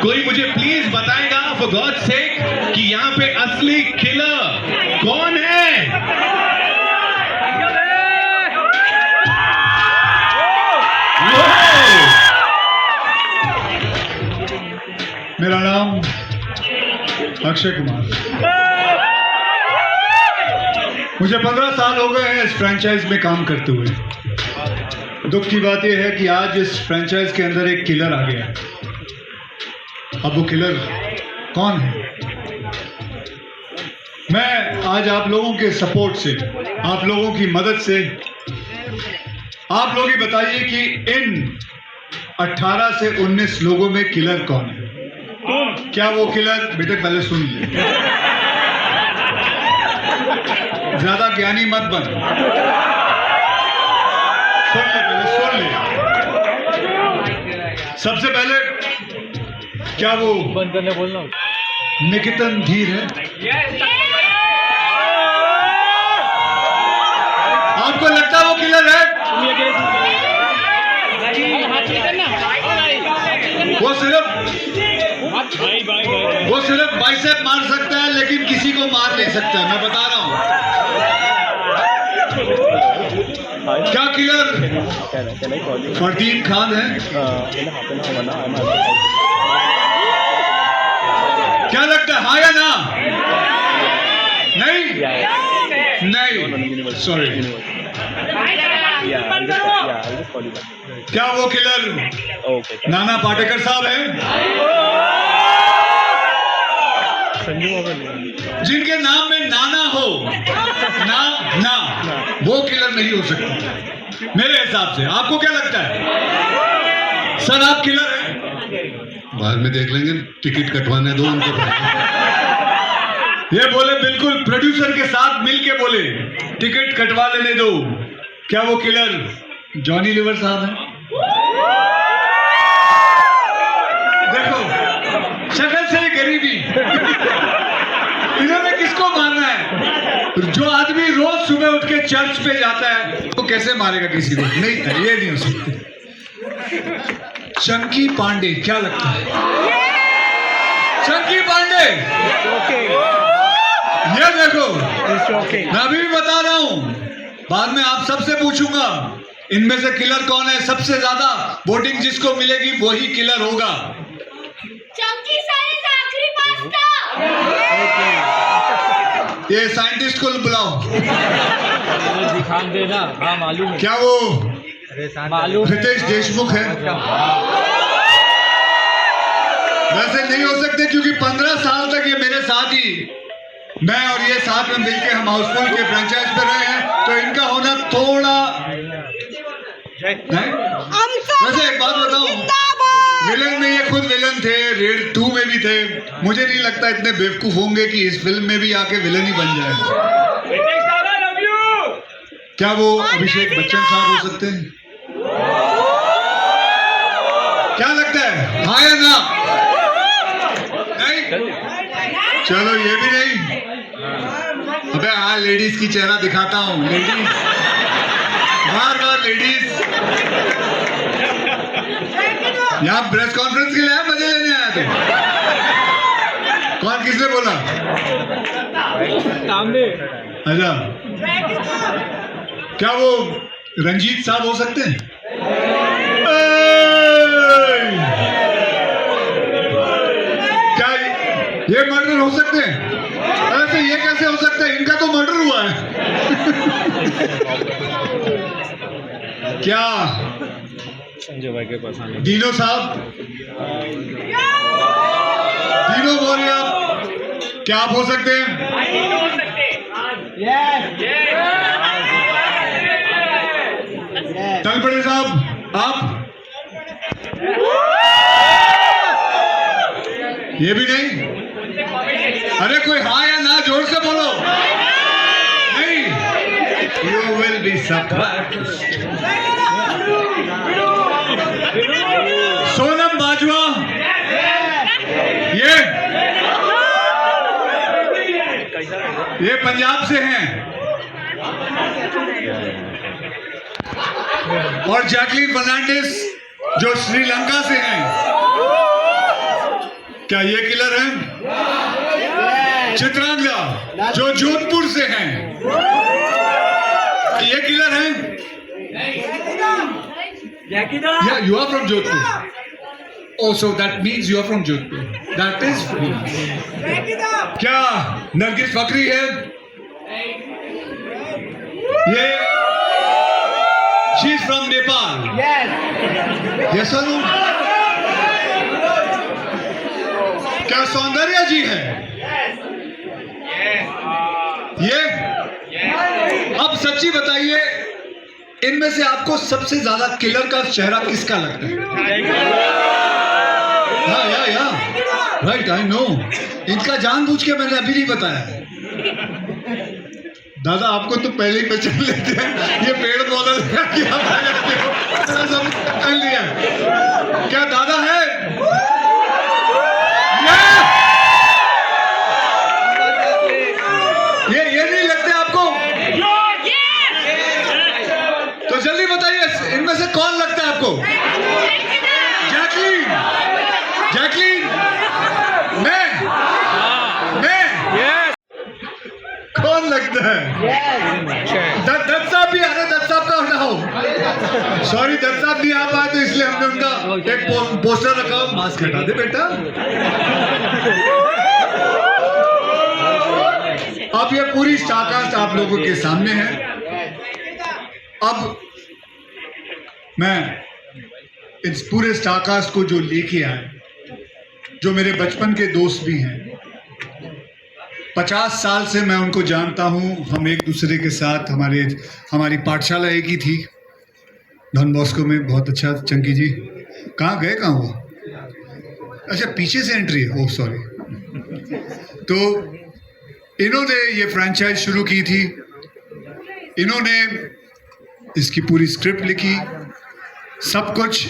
कोई मुझे प्लीज बताएगा फॉर गॉड सेक कि यहाँ पे असली किलर कौन है? मेरा नाम अक्षय कुमार। मुझे 15 साल हो गए हैं इस फ्रेंचाइज में काम करते हुए। दुख की बात यह है कि आज इस फ्रेंचाइज के अंदर एक किलर आ गया है। अब वो किलर कौन है? मैं आज आप लोगों के सपोर्ट से, आप लोगों की मदद से, आप लोग ही बताइए कि इन 18 से 19 लोगों में किलर कौन है? क्या वो किलर, बेटे पहले सुन ले, ज्यादा ज्ञानी मत बन, सुन ले, पहले सुन ले। सबसे पहले क्या वो बंद करने बोलना निकेतन धीर है? आपको लगता है वो किलर है? वो सिर्फ बाइसेप मार सकता है लेकिन किसी को मार नहीं सकता है, मैं बता रहा हूं। क्या किलर फरदीन खान है? क्या लगता है, हाँ या ना? नहीं नहीं, सॉरी। क्या वो किलर नाना पाटेकर साहब हैं? जिनके नाम में नाना हो, ना वो किलर नहीं हो सकता मेरे हिसाब से। आपको क्या लगता है सर, आप किलर हैं? बाद में देख लेंगे, टिकट कटवाने दो उनको। ये बोले, बिल्कुल प्रोड्यूसर के साथ मिलके बोले टिकट कटवा लेने दो। क्या वो किलर जॉनी लीवर साहब हैं? देखो शक्ल से गरीबी, इन्होंने किसको मारना है? जो आदमी रोज सुबह उठ के चर्च पे जाता है वो कैसे मारेगा किसी को? नहीं, ये नहीं हो सकता। चंकी पांडे, क्या लगता है? चंकी पांडे, ये देखो, मैं अभी भी बता रहा हूं, बाद में आप सबसे पूछूंगा इनमें से किलर कौन है। सबसे ज्यादा वोटिंग जिसको मिलेगी वही किलर होगा। चंकी सारे से आखिरी पास्ता। ये साइंटिस्ट को बुलाओ। दिखान देना, हाँ मालूम है। क्या वो मालूम रितेश देशमुख है? वैसे नहीं हो सकते क्योंकि 15 साल तक ये मेरे साथ ही, मैं और ये साथ में मिलके हम हाउसफुल के फ्रेंचाइज पे रहे हैं, तो इनका होना थोड़ा नहीं। वैसे एक बात बताऊं, विलन में ये खुद विलन थे, रेड 2 में भी थे। मुझे नहीं लगता इतने बेवकूफ होंगे कि इस फिल्म में भी आके विलन ही बन जाए। क्या वो अभिषेक बच्चन साहब हो सकते हैं? क्या लगता है, हाँ या ना? नहीं, चलो ये भी नहीं। अबे हाँ, लेडीज की चेहरा दिखाता हूँ। लेडीज, बार लेडीज यहाँ प्रेस कॉन्फ्रेंस के लिए आया, मजे लेने आया थे? कौन, किसने बोला? अच्छा, क्या वो रंजीत साहब हो सकते हैं? क्या ये मर्डर हो सकते हैं? ऐसे ये कैसे हो सकता है? इनका तो मर्डर हुआ है। क्या संजय भाई के पास आने। दीनो साहब, दीनो बोलिए आप, क्या आप हो सकते हैं? तलपड़े साहब, आप? ये भी नहीं। अरे कोई हाँ या ना जोर से बोलो। नहीं, you will be surprised. Sonam Bajwa, ये पंजाब से हैं। और जैकलीन फर्नांडिस जो श्रीलंका से हैं। क्या ये किलर है? चित्रांगदा जो जोधपुर से हैं, ये किलर है? Yeah, you are from Jodhpur. Oh, so that means you are from Jodhpur. That is. क्या नरगिस फकरी है? ये she is from Nepal. Yes or no? क्या सौंदर्या जी है? ये अब सच्ची बताइए, इनमें से आपको सबसे ज्यादा किलर का चेहरा किसका लगता है? या राइट, आई नो। इनका जानबूझ के मैंने अभी नहीं बताया। दादा आपको तो पहले ही पहचान लेते हैं, ये पेड़ पौधा लगा के आप आ जाते हो, सब पहचान लिया। क्या दादा है? ये नहीं लगते आपको? तो जल्दी बताइए, इनमें से कौन लगता है आपको? जैकलीन, जैकलीन, मैं कौन लगता है? दत्त साहब भी आ रहे। दत्त साहब का हटाओ, सॉरी दत्त साहब नहीं आ पाए तो इसलिए हमने उनका एक पोस्टर रखा। मास्क हटा दे बेटा। अब ये पूरी स्टारकास्ट आप लोगों के सामने है। अब मैं इस पूरे स्टारकास्ट को जो लेके आए, जो मेरे बचपन के दोस्त भी हैं, 50 साल से मैं उनको जानता हूं। हम एक दूसरे के साथ, हमारी पाठशाला एक ही थी डॉन बॉस्को में। बहुत अच्छा। चंकी जी कहाँ गए? कहाँ हुआ? अच्छा, पीछे से एंट्री है। Oh sorry. तो इन्होंने ये फ्रैंचाइज शुरू की थी, इन्होंने इसकी पूरी स्क्रिप्ट लिखी, सब कुछ,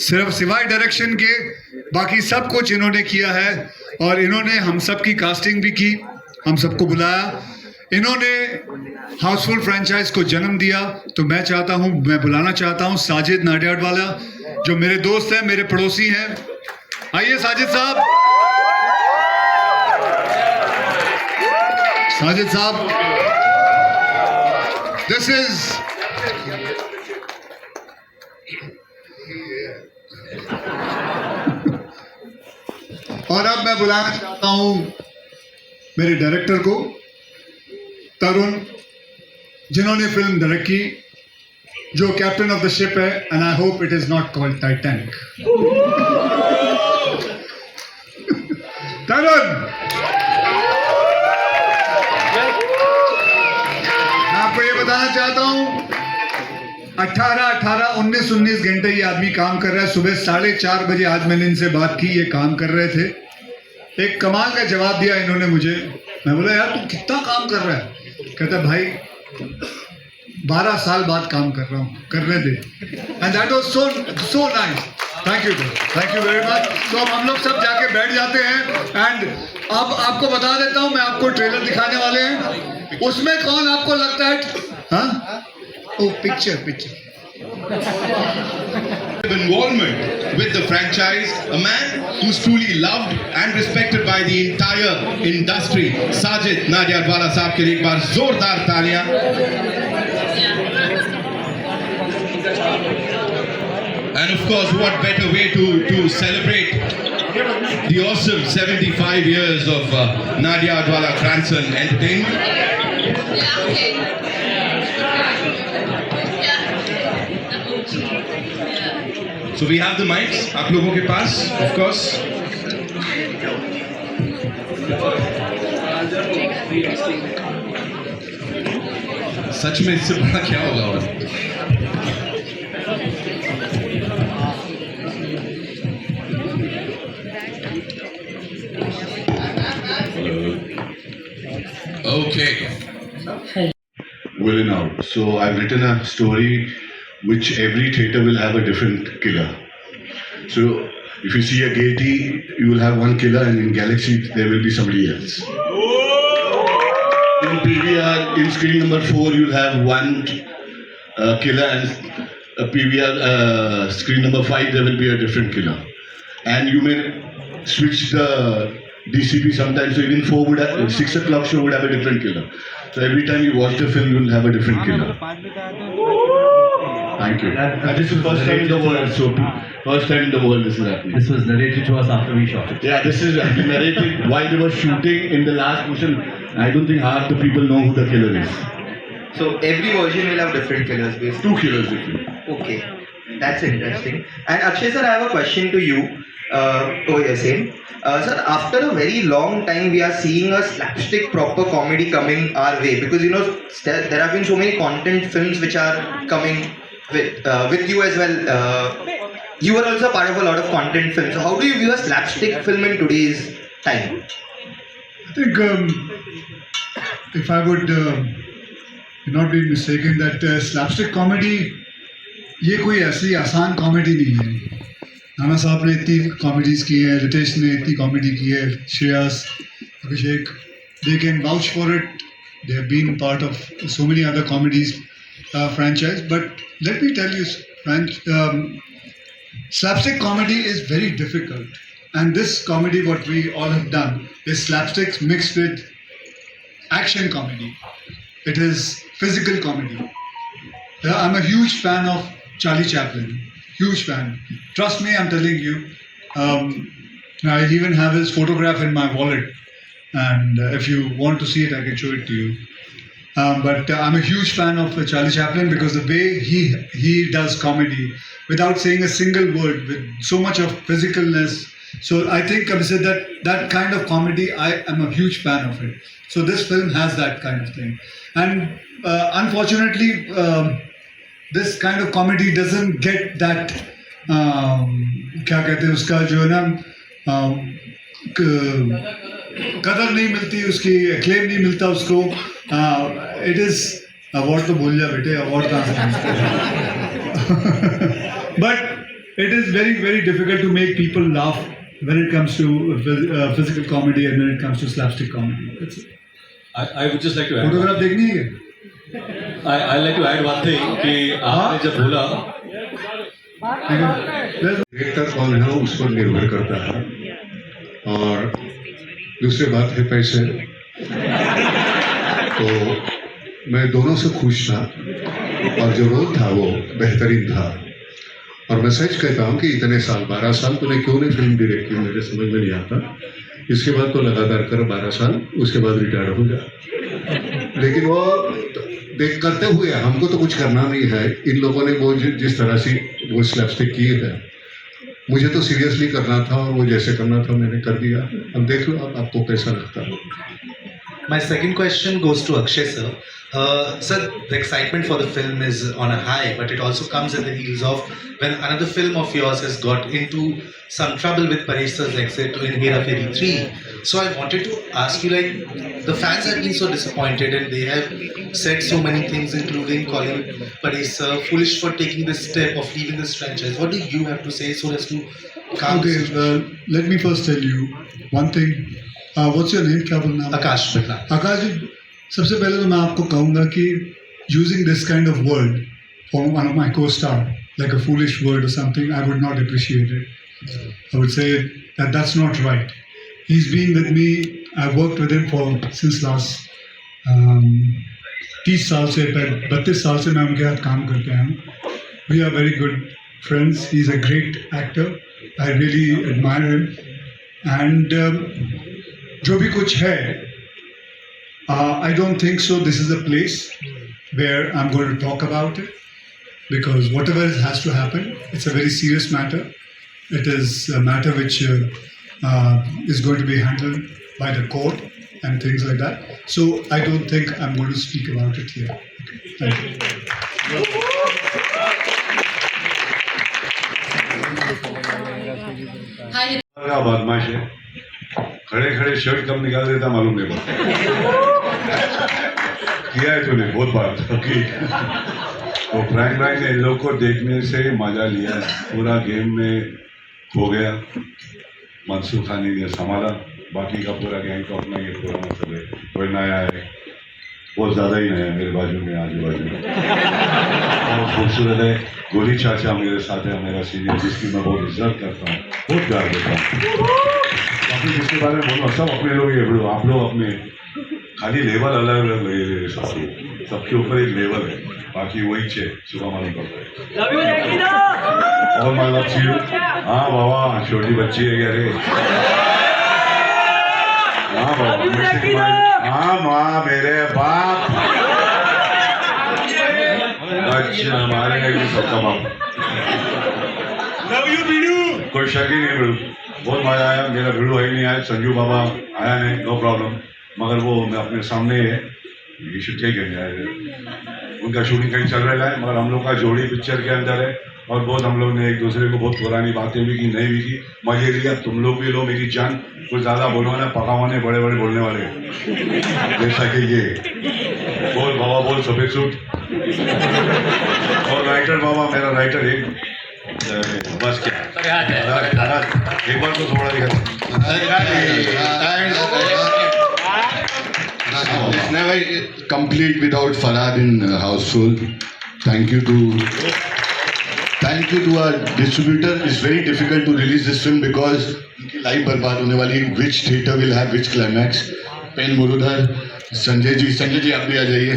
सिर्फ सिवाय डायरेक्शन के बाकी सब कुछ इन्होंने किया है। और इन्होंने हम सब की कास्टिंग भी की, हम सबको बुलाया। इन्होंने हाउसफुल फ्रैंचाइज को जन्म दिया। तो मैं बुलाना चाहता हूं साजिद नाडियाडवाला, जो मेरे दोस्त हैं, मेरे पड़ोसी हैं। आइए साजिद साहब। साजिद साहब, दिस इज और अब मैं बुलाना चाहता हूं मेरे डायरेक्टर को, तरुण, जिन्होंने फिल्म डायरेक्ट की, जो कैप्टन ऑफ द शिप है। And I hope it is not called Titanic. Tarun, मैं आपको ये बताना चाहता हूं, 19 घंटे ये आदमी काम कर रहा है। सुबह 4:30 बजे आज मैंने इनसे बात की, ये काम कर रहे थे। एक कमाल का जवाब दिया इन्होंने मुझे। मैं बोला यार तू कितना काम कर रहा है? कहता भाई 12 साल बाद काम कर रहा हूँ, करने दे। And that was so nice. Thank you very much. तो अब हम लोग सब जाके बैठ जाते हैं। एंड अब आपको बता देता हूँ, मैं आपको ट्रेलर दिखाने वाले हैं। उसमें कौन आपको लगता है? हाँ, oh, picture. Involvement with the franchise, a man who's truly loved and respected by the entire industry. Sajid Nadyadwala साहब के लिए एक बार जोरदार तालियां। And of course, what better way to celebrate the awesome 75 years of Nadyadwala Grandson Entertainment. So we have the mics, आप लोगों के पास, of course. सच में इससे बड़ा क्या होगा? Okay. Well now, so I've written a story which every theatre will have a different killer. So if you see a Gaiety, you will have one killer, and in Galaxy there will be somebody else. In PVR, in screen number 4, you'll have one killer, and PVR screen number 5 there will be a different killer. And you may switch the DCP sometimes. So even 6 o'clock show would have a different killer. So every time you watch the film, you'll have a different killer. Thank you. And this is first time in the world. So first time in the world this is happening. This was narrated to us after we shot it. Yeah, this is narrated while they were shooting in the last portion. I don't think half the people know who the killer is. So every version will have different killers basically. 2 killers different. Okay, that's interesting. And Akshay sir, I have a question to you. Over here, same. Sir, after a very long time, we are seeing a slapstick proper comedy coming our way because you know there have been so many content films which are coming with you as well. You were also part of a lot of content films. So how do you view a slapstick film in today's time? I think if I would not be mistaken that slapstick comedy ये कोई ऐसी आसान comedy नहीं है. नाना साहब ने इतनी comedies की है, रितेश ने इतनी कॉमेडी की है, श्रेयस, अभिषेक, they can vouch for it. They have been part of so many other comedies franchise. But let me tell you, slapstick comedy is very difficult. And this comedy, what we all have done, is slapsticks mixed with action comedy. It is physical comedy. I'm a huge fan of Charlie Chaplin. Huge fan. Trust me, I'm telling you. I even have his photograph in my wallet. And if you want to see it, I can show it to you. But I'm a huge fan of Charlie Chaplin because the way he does comedy without saying a single word, with so much of physicalness. So I think I said that kind of comedy, I am a huge fan of it. So this film has that kind of thing. And unfortunately, this kind of comedy doesn't get that क्या कहते हैं उसका जो है ना कदर नहीं मिलती उसकी, एक्लेम नहीं मिलता उसको. इट इज अवार्ड तो भूल जा बेटे, अवार्ड कहाँ से. But it is very very difficult to make people laugh when it comes to physical comedy and when it comes to slapstick comedy. That's it. I would just like to add. Photograph देखनी है. I'd like to add one thing कि आपने जब बोला director कौन है उस पर निर्भर करता है. और दूसरी बात है पैसे. तो मैं दोनों से खुश था और जो रोल था वो बेहतरीन था. और मैं सच कहता हूँ कि इतने साल 12 साल तूने क्यों नहीं फिल्म डायरेक्ट की, मुझे समझ में नहीं आता. इसके बाद तो लगातार कर 12 साल, उसके बाद रिटायर हो जा. लेकिन वो देख करते हुए हमको तो कुछ करना नहीं है. इन लोगों ने वो जिस तरह से वो स्लैपस्टिक किए हैं, मुझे तो सीरियसली करना था और वो जैसे करना था मैंने कर दिया. अब देख लो आपको कैसा लगता है. My second question goes to Akshay sir. Sir, the excitement for the film is on a high, but it also comes at the heels of when another film of yours has got into some trouble with Paresh sir's exit in Hera Fairy 3. So I wanted to ask you, like, the fans have been so disappointed and they have said so many things, including calling Paresh sir foolish for taking this step of leaving this franchise. What do you have to say so as to calm the situation? Okay, let me first tell you one thing. What's your name? क्या बोलना? Akash Bhatla. आकाश जी, सबसे पहले तो मैं आपको कहूँगा कि using this kind of word for one of my co-star, like a foolish word or something, I would not appreciate it. I would say that that's not right. He's been with me. I've worked with him since last 30 साल से, 32 साल से मैं उनके साथ काम करते हैं. We are very good friends. He's a great actor. I really admire him. And जो भी कुछ है, I don't think so this is a place where I'm going to talk about it, because whatever has to happen, it's a very serious matter. It is a matter which is going to be handled by the court and things like that. So I don't think I'm going to speak about it here. Okay. Thank you. बदमाश है. खड़े खड़े shirt कब निकाल देता मालूम नहीं पड़ता. किया है तूने बहुत बार. तो फ्रैंक ने इन लोग को देखने से मजा लिया. पूरा गेम में खो गया. मंसूर खानी ने संभाला. बाकी का पूरा गैंग को अपना ये पूरा मतलब है. कोई नया है, बहुत ज़्यादा ही नया है मेरे बाजू में, आजू बाजू में. बहुत खूबसूरत है. गोली चाचा मेरे साथ है, मेरा सीनियर, जिसकी मैं बहुत इज्जत करता हूँ, बहुत प्यार देता हूँ. बाकी जिसके बारे में बोलो सब अपने लोग ये बोलो, आप लोग अपने खाली लेवल अलग अलग लगे सबके ऊपर एक लेवल है, बाकी वही छे सुबह मालूम पड़ता है। और माय लव टू यू। हाँ बाबा छोटी बच्ची है क्या रे? हाँ बाबा, हाँ माँ मेरे बाप, अच्छा हमारे सबका बाप। कोई शक ही नहीं बिड़ू, बहुत मजा आया। मेरा बिड़ू है ही नहीं आया, संजू बाबा आया नहीं, नो प्रॉब्लम, मगर वो मैं अपने सामने है, ये शुड टेक इट। उनका शूटिंग कहीं चल रहा है, मगर हम लोग का जोड़ी पिक्चर के अंदर है और बहुत हम लोग ने एक दूसरे को बहुत पुरानी बातें भी की, नहीं भी की, मजे लिया। तुम लोग भी लो मेरी जान, कुछ ज़्यादा बोलो ना, पकावाने बड़े बड़े बोलने वाले, जैसा कि ये बोल बाबा बोल सफेद सूट। और राइटर बाबा, मेरा राइटर एक बस क्या एक बार तो थोड़ा It's never complete without Farhad in Houseful. Thank you to our distributor. It's very difficult to release this film because उनकी लाइफ बर्बाद होने वाली है. Which theater will have which climax? Pen Murudhar, Sanjay ji आप भी आ जाइए.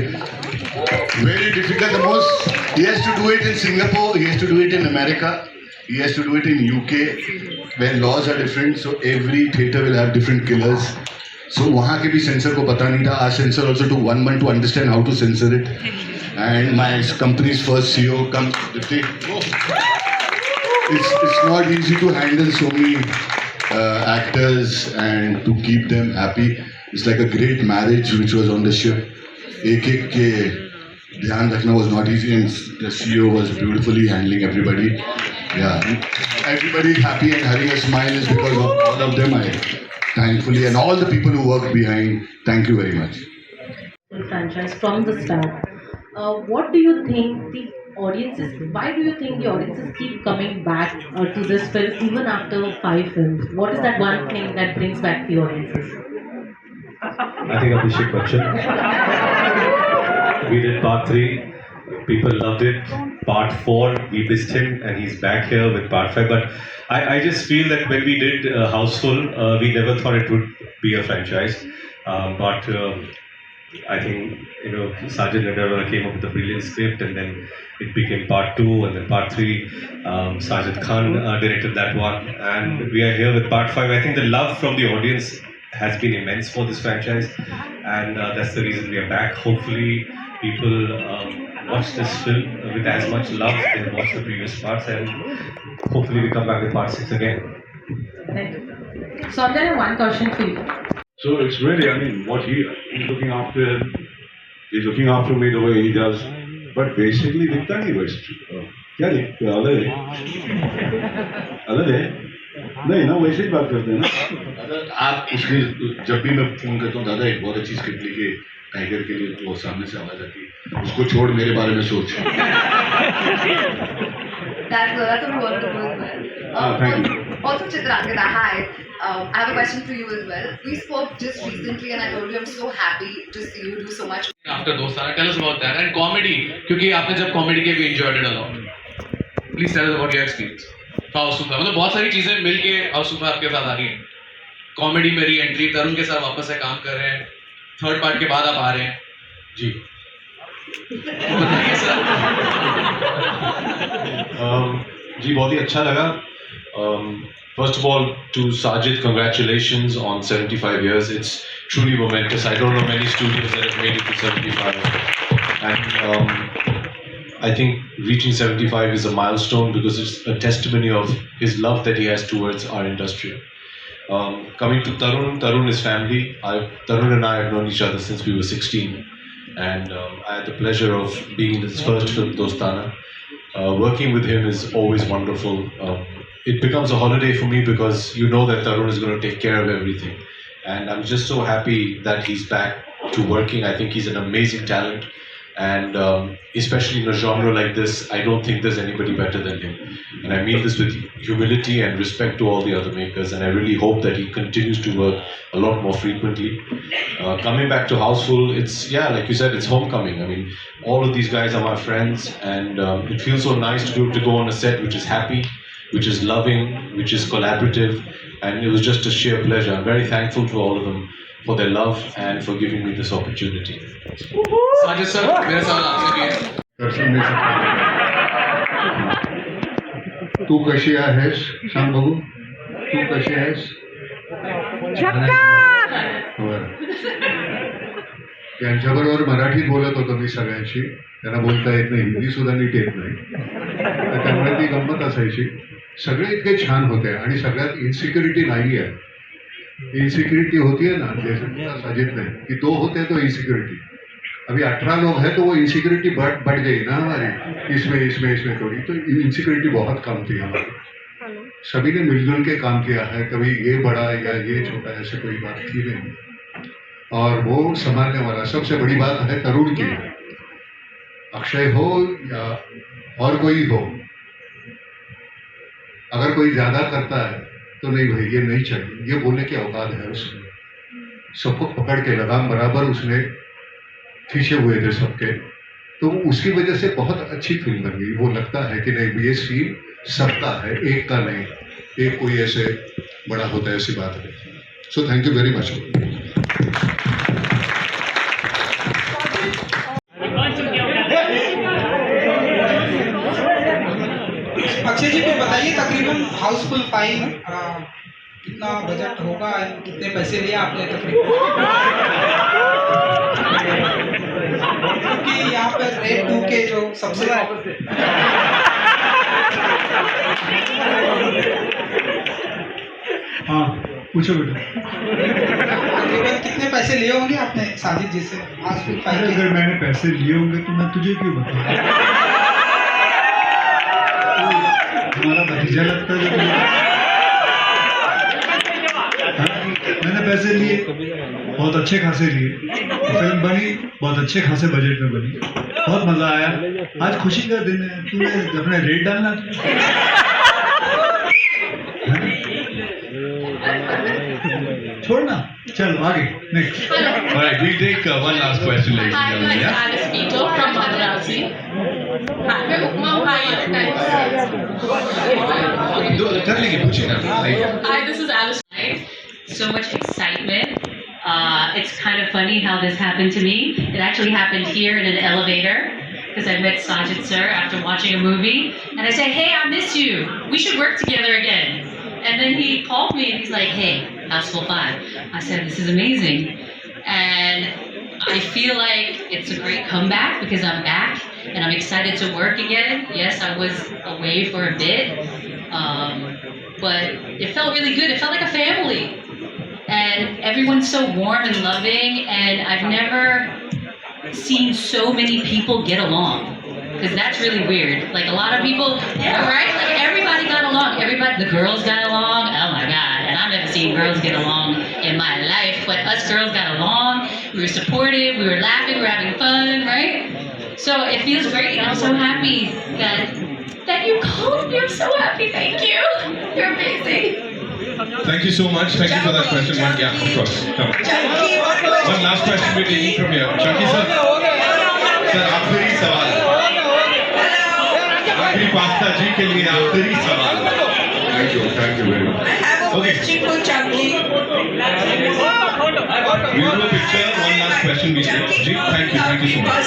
Very difficult. The most he has to do it in Singapore. He has to do it in America. He has to do it in UK, where laws are different. So every theater will have different killers. So वहाँ के भी sensor को पता नहीं था. Our censor also took 1 month to understand how to censor it. And my company's first CEO comes. It's not easy to handle so many actors and to keep them happy. It's like a great marriage which was on the ship. एक के ध्यान रखना was not easy, and the CEO was beautifully handling everybody. Yeah, everybody happy and having a smile is because of all of them. Thankfully, and all the people who work behind, thank you very much. Franchise from the start. What do you think the audiences? Why do you think the audiences keep coming back to this film even after 5 films? What is that one thing that brings back the audiences? I think Abhishek Bachchan. We did part 3. People loved it. Part 4, we missed him, and he's back here with part 5. But I just feel that when we did Houseful, we never thought it would be a franchise. But I think, Sajid Nadarwala came up with a brilliant script, and then it became part 2, and then part 3. Sajid Khan directed that one, and we are here with part 5. I think the love from the audience has been immense for this franchise, and that's the reason we are back. Hopefully, people watch this film with as much love as they watched the previous parts, and hopefully we come back with part 6 again. Thank you. So I have one question for you. So it's really, I mean, what he's looking after, he's looking after me the way he does, but basically दिखता नहीं वैसे. क्या दिखता अलग है नहीं ना, वैसे ही बात करते हैं ना. आप उसके जब भी मैं फोन करता हूँ, दादा एक बहुत अच्छी स्क्रिप्ट लिखे टाइगर के लिए, तो वो सामने से आवाज आती है, उसको छोड़ मेरे बारे में सोच. That's wonderful as well. Thank you. Also, Chitrangita, hi. I have a question for you as well. We spoke just recently, and I told you I'm so happy to see you do so much. After Dostana, tell us about that. And comedy, क्योंकि आपने जब comedy किया, we enjoyed it a lot. Please tell us about your experience. Housefull, मतलब बहुत सारी चीजें मिलके हाउसफुल में आपके साथ आ रही हैं. कॉमेडी में री-एंट्री, तरुण के साथ वापस से काम कर रहे हैं. थर्ड पार्ट के बाद आप आ रहे हैं. जी. बताइए सर. जी बहुत ही अच्छा लगा. First of all, to Sajid, congratulations on 75 years. It's truly momentous. I don't know many studios that have made it to 75. And I think reaching 75 is a milestone because it's a testimony of his love that he has towards our industry. Coming to Tarun is family. Tarun and I have known each other since we were 16. And I had the pleasure of being in his first film, Dostana. Working with him is always wonderful. It becomes a holiday for me because you know that Tarun is going to take care of everything. And I'm just so happy that he's back to working. I think he's an amazing talent. And especially in a genre like this, I don't think there's anybody better than him. And I mean this with humility and respect to all the other makers. And I really hope that he continues to work a lot more frequently. Coming back to Houseful, it's, like you said, it's homecoming. I mean, all of these guys are my friends. And it feels so nice to be able to go on a set which is happy, which is loving, which is collaborative. and it was just a sheer pleasure. I'm very thankful to all of them for their love and for giving me this opportunity. Sajid sir मेरा सवाल आपसे भी है दर्शन दे सकता तू कशी आहेस सांग बघू तू कशी आहेस बरं. त्यांच्याबरोबर मराठीत बोलत होतो मी सगळ्यांशी त्यांना बोलता येत नाही हिंदी सुद्धा नीट येत नाही तर त्यामुळे ती गंमत असायची सगळे इतके छान होते आणि सगळ्यात इन्सिक्युरिटी नाही आहे इनसिक्योरिटी होती है ना जैसे साजिद ने कि 2 होते हैं तो इनसिक्योरिटी अभी 18 लोग हैं तो वो इनसिक्योरिटी बढ़ गई ना हमारी इसमें थोड़ी तो इनसिक्योरिटी बहुत कम थी हमारी सभी ने मिलजुल के काम किया है कभी ये बड़ा या ये छोटा ऐसे कोई बात थी नहीं और वो संभालने वाला सबसे बड़ी बात है तरुण की अक्षय हो या और कोई हो अगर कोई ज्यादा करता है तो नहीं भाई ये नहीं चाहिए ये बोलने की औकात है उसमें सबको पकड़ के लगाम बराबर उसने खींचे हुए थे सबके तो उसकी वजह से बहुत अच्छी फिल्म बन गई वो लगता है कि नहीं ये सीन सबका है एक का नहीं एक कोई ऐसे बड़ा होता है ऐसी बात है so thank you very much Akshay ji को बताइए तकरीबन हाउसफुल 5 कितना बजट होगा कितने पैसे लिए आपने तकरीबन क्योंकि यहाँ पर रेड 2 के जो सबसे हाँ पूछो बेटा तकरीबन कितने पैसे लिए होंगे आपने साजिद जी से हाउसफुल 5 के अगर मैंने पैसे लिए होंगे तो मैं तुझे क्यों बताऊँ हमारा भतीजा लगता है मैंने पैसे लिए बहुत अच्छे खासे लिए फिल्म बनी बहुत अच्छे खासे बजट में बनी बहुत मजा आया आज खुशी का दिन है तूने अपने रेट डालना छोड़ना चल आगे next All right, we'll take one last question, ladies and gentlemen. Yeah? Alice Peter from Madrasi. कर लेंगे पूछिए ना Hi, this is Alice. So much excitement. It's kind of funny how this happened to me. It actually happened here in an elevator because I met Sajid sir after watching a movie, and I said, "Hey, I miss you. We should work together again." And then he called me and he's like, "Hey, Houseful 5." I said, "This is amazing," and I feel like it's a great comeback because I'm back and I'm excited to work again. Yes, I was away for a bit, but it felt really good. It felt like a family. And everyone's so warm and loving, and I've never seen so many people get along. Because that's really weird. Like a lot of people, yeah, right? Like everybody got along. Everybody, the girls got along. Oh my God. And I've never seen girls get along in my life, but us girls got along. We were supportive, we were laughing, we were having fun, right? So it feels great. I'm so happy that you called me. I'm so happy. Thank you. You're amazing. Thank you so much. Thank you for that question. Yeah, of course. Come on. One last question we're taking from here. Chunky sir. Sir, आखिरी सवाल. आखिरी pasta जी के लिए आखिरी सवाल. Thank you very much Okay. We'll do a picture. One last question we take. Ji, thank you so much.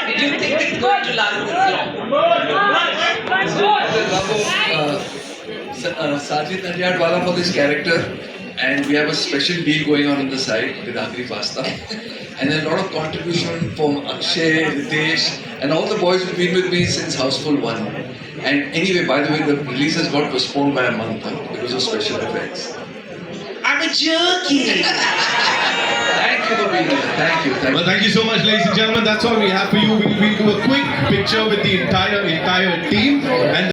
Did you think it's going to last this long? Sajid Nadyadwala for this character, and we have a special deal going on the side with Akhri Pasta, and a lot of contribution from Akshay, Ritesh, and all the boys who've been with me since Houseful 1. And anyway, by the way, the release has got postponed by a month because of special effects. I'm a jerky. Thank you for being here. Thank you. Well, thank you so much, ladies and gentlemen. That's all we have for you. We'll do a quick picture with the entire team and.